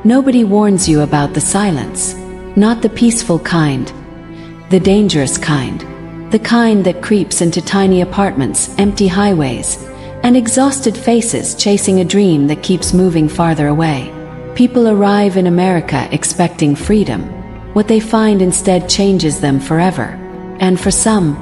Nobody warns you about the silence. Not the peaceful kind. The dangerous kind. The kind that creeps into tiny apartments, empty highways, and exhausted faces chasing a dream that keeps moving farther away. People arrive in America expecting freedom. What they find instead changes them forever. And for some,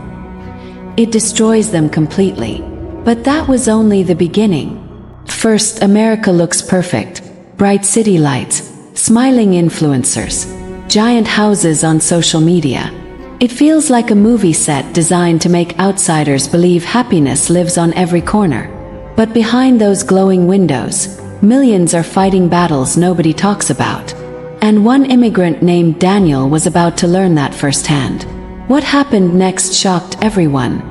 it destroys them completely. But that was only the beginning. First, America looks perfect. Bright city lights, smiling influencers, giant houses on social media. It feels like a movie set designed to make outsiders believe happiness lives on every corner. But behind those glowing windows, millions are fighting battles nobody talks about. And one immigrant named Daniel was about to learn that firsthand. What happened next shocked everyone.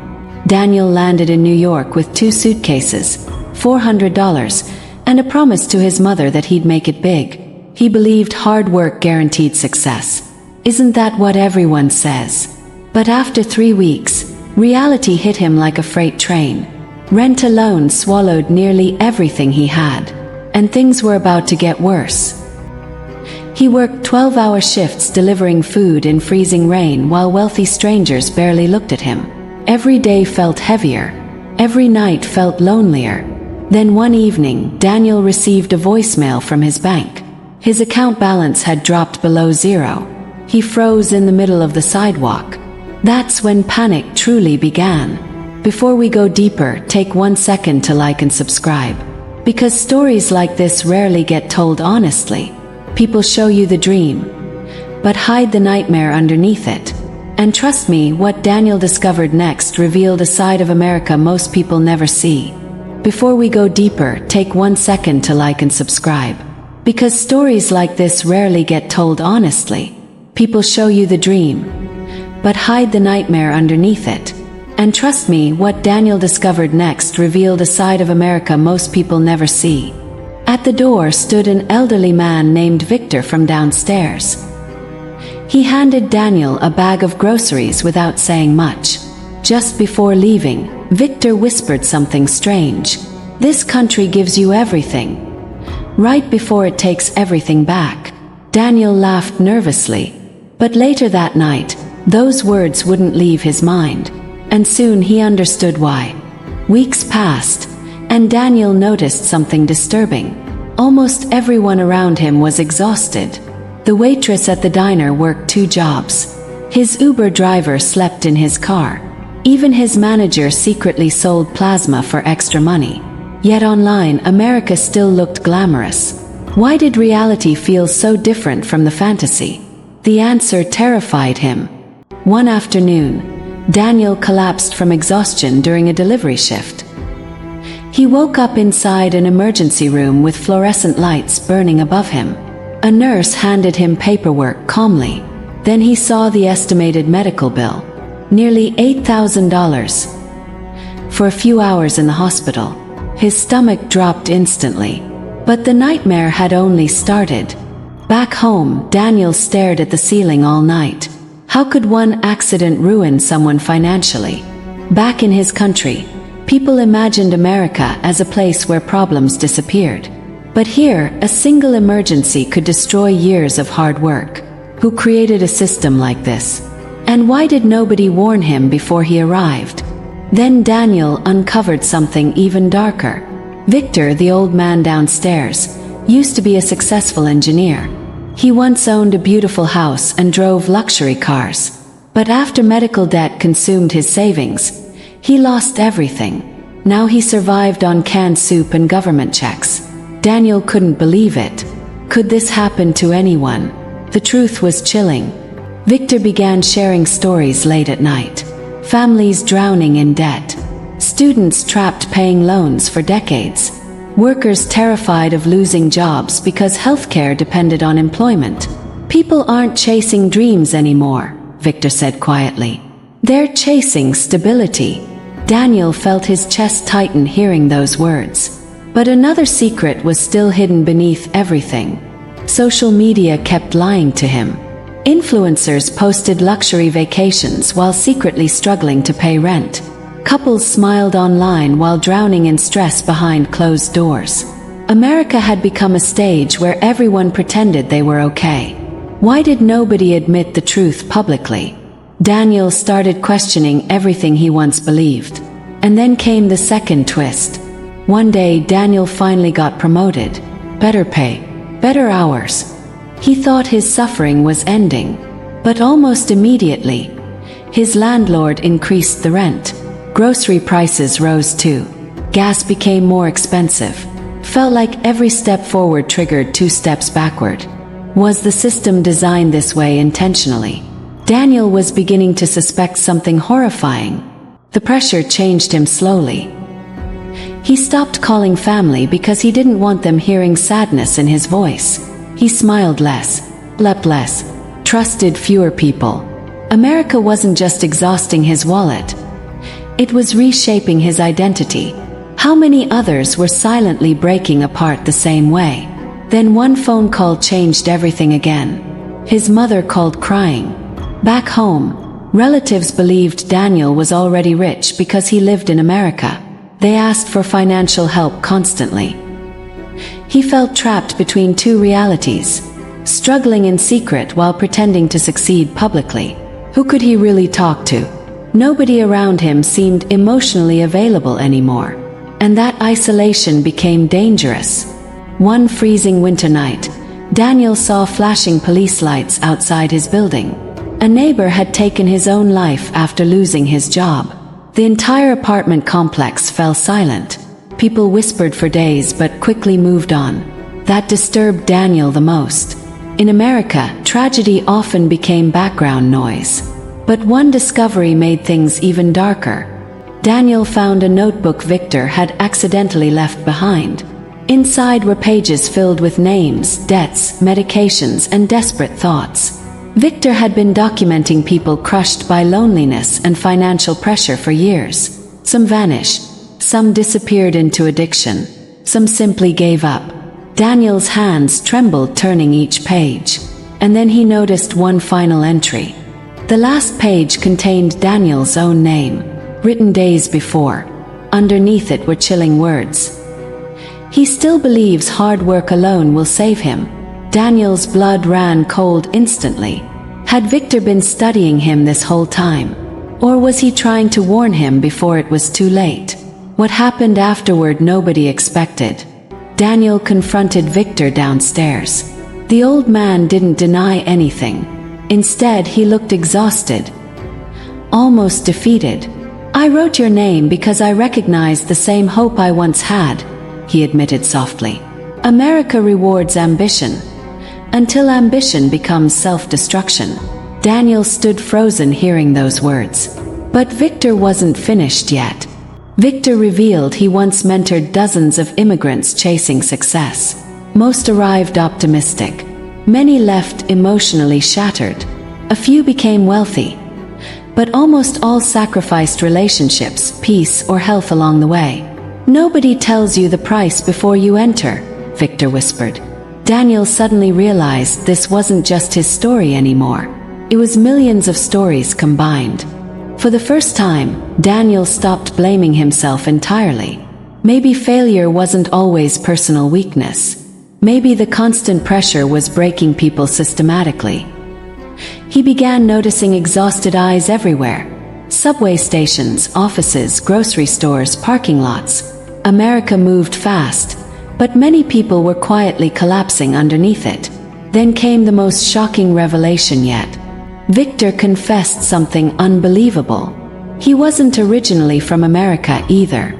Daniel landed in New York with 2 suitcases, $400, and a promise to his mother that he'd make it big. He believed hard work guaranteed success. Isn't that what everyone says? But after 3 weeks, reality hit him like a freight train. Rent alone swallowed nearly everything he had. And things were about to get worse. He worked 12-hour shifts delivering food in freezing rain while wealthy strangers barely looked at him. Every day felt heavier. Every night felt lonelier. Then one evening, Daniel received a voicemail from his bank. His account balance had dropped below zero. He froze in the middle of the sidewalk. That's when panic truly began. Before we go deeper, take 1 second to like and subscribe. Because stories like this rarely get told honestly. People show you the dream, but hide the nightmare underneath it. And trust me, what Daniel discovered next revealed a side of America most people never see. Before we go deeper, take 1 second to like and subscribe. Because stories like this rarely get told honestly. People show you the dream, but hide the nightmare underneath it. And trust me, what Daniel discovered next revealed a side of America most people never see. At the door stood an elderly man named Victor from downstairs. He handed Daniel a bag of groceries without saying much. Just before leaving, Victor whispered something strange. "This country gives you everything, right before it takes everything back." Daniel laughed nervously. But later that night, those words wouldn't leave his mind. And soon he understood why. Weeks passed, and Daniel noticed something disturbing. Almost everyone around him was exhausted. The waitress at the diner worked 2 jobs. His Uber driver slept in his car. Even his manager secretly sold plasma for extra money. Yet online, America still looked glamorous. Why did reality feel so different from the fantasy? The answer terrified him. One afternoon, Daniel collapsed from exhaustion during a delivery shift. He woke up inside an emergency room with fluorescent lights burning above him. A nurse handed him paperwork calmly. Then he saw the estimated medical bill. Nearly $8,000. For a few hours in the hospital, his stomach dropped instantly. But the nightmare had only started. Back home, Daniel stared at the ceiling all night. How could one accident ruin someone financially? Back in his country, people imagined America as a place where problems disappeared. But here, a single emergency could destroy years of hard work. Who created a system like this? And why did nobody warn him before he arrived? Then Daniel uncovered something even darker. Victor, the old man downstairs, used to be a successful engineer. He once owned a beautiful house and drove luxury cars. But after medical debt consumed his savings, he lost everything. Now he survived on canned soup and government checks. Daniel couldn't believe it. Could this happen to anyone? The truth was chilling. Victor began sharing stories late at night. Families drowning in debt. Students trapped paying loans for decades. Workers terrified of losing jobs because healthcare depended on employment. People aren't chasing dreams anymore, Victor said quietly. They're chasing stability. Daniel felt his chest tighten hearing those words. But another secret was still hidden beneath everything. Social media kept lying to him. Influencers posted luxury vacations while secretly struggling to pay rent. Couples smiled online while drowning in stress behind closed doors. America had become a stage where everyone pretended they were okay. Why did nobody admit the truth publicly? Daniel started questioning everything he once believed. And then came the second twist. One day, Daniel finally got promoted. Better pay, better hours. He thought his suffering was ending. But almost immediately, his landlord increased the rent. Grocery prices rose too. Gas became more expensive. Felt like every step forward triggered 2 steps backward. Was the system designed this way intentionally? Daniel was beginning to suspect something horrifying. The pressure changed him slowly. He stopped calling family because he didn't want them hearing sadness in his voice. He smiled less, slept less, trusted fewer people. America wasn't just exhausting his wallet. It was reshaping his identity. How many others were silently breaking apart the same way? Then one phone call changed everything again. His mother called crying. Back home, relatives believed Daniel was already rich because he lived in America. They asked for financial help constantly. He felt trapped between 2 realities, struggling in secret while pretending to succeed publicly. Who could he really talk to? Nobody around him seemed emotionally available anymore. And that isolation became dangerous. One freezing winter night, Daniel saw flashing police lights outside his building. A neighbor had taken his own life after losing his job. The entire apartment complex fell silent. People whispered for days but quickly moved on. That disturbed Daniel the most. In America, tragedy often became background noise. But one discovery made things even darker. Daniel found a notebook Victor had accidentally left behind. Inside were pages filled with names, debts, medications, and desperate thoughts. Victor had been documenting people crushed by loneliness and financial pressure for years. Some vanished, some disappeared into addiction, some simply gave up. Daniel's hands trembled turning each page. And then he noticed one final entry. The last page contained Daniel's own name, written days before. Underneath it were chilling words. He still believes hard work alone will save him. Daniel's blood ran cold instantly. Had Victor been studying him this whole time? Or was he trying to warn him before it was too late? What happened afterward nobody expected. Daniel confronted Victor downstairs. The old man didn't deny anything. Instead, he looked exhausted, almost defeated. "I wrote your name because I recognized the same hope I once had," he admitted softly. "America rewards ambition, until ambition becomes self-destruction." Daniel stood frozen hearing those words. But Victor wasn't finished yet. Victor revealed he once mentored dozens of immigrants chasing success. Most arrived optimistic. Many left emotionally shattered. A few became wealthy. But almost all sacrificed relationships, peace, or health along the way. "Nobody tells you the price before you enter," Victor whispered. Daniel suddenly realized this wasn't just his story anymore. It was millions of stories combined. For the first time, Daniel stopped blaming himself entirely. Maybe failure wasn't always personal weakness. Maybe the constant pressure was breaking people systematically. He began noticing exhausted eyes everywhere. Subway stations, offices, grocery stores, parking lots. America moved fast, but many people were quietly collapsing underneath it. Then came the most shocking revelation yet. Victor confessed something unbelievable. He wasn't originally from America either.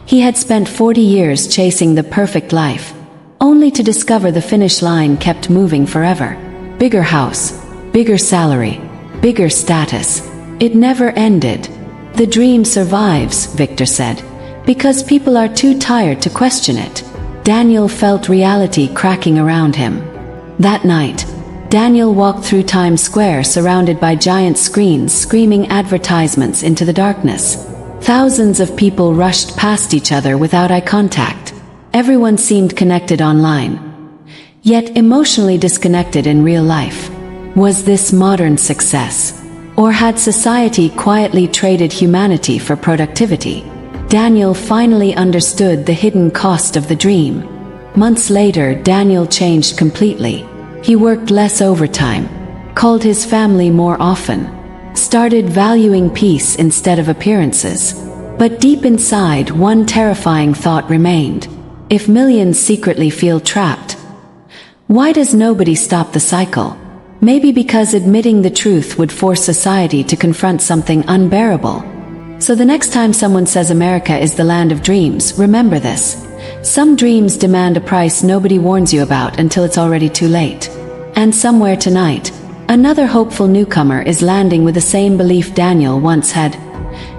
He had spent 40 years chasing the perfect life, only to discover the finish line kept moving forever. Bigger house, bigger salary, bigger status. It never ended. "The dream survives," Victor said, "because people are too tired to question it." Daniel felt reality cracking around him. That night, Daniel walked through Times Square surrounded by giant screens screaming advertisements into the darkness. Thousands of people rushed past each other without eye contact. Everyone seemed connected online, yet emotionally disconnected in real life. Was this modern success? Or had society quietly traded humanity for productivity? Daniel finally understood the hidden cost of the dream. Months later, Daniel changed completely. He worked less overtime, called his family more often, started valuing peace instead of appearances. But deep inside, one terrifying thought remained. If millions secretly feel trapped, why does nobody stop the cycle? Maybe because admitting the truth would force society to confront something unbearable. So the next time someone says America is the land of dreams, remember this. Some dreams demand a price nobody warns you about until it's already too late. And somewhere tonight, another hopeful newcomer is landing with the same belief Daniel once had,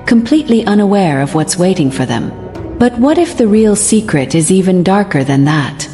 completely unaware of what's waiting for them. But what if the real secret is even darker than that?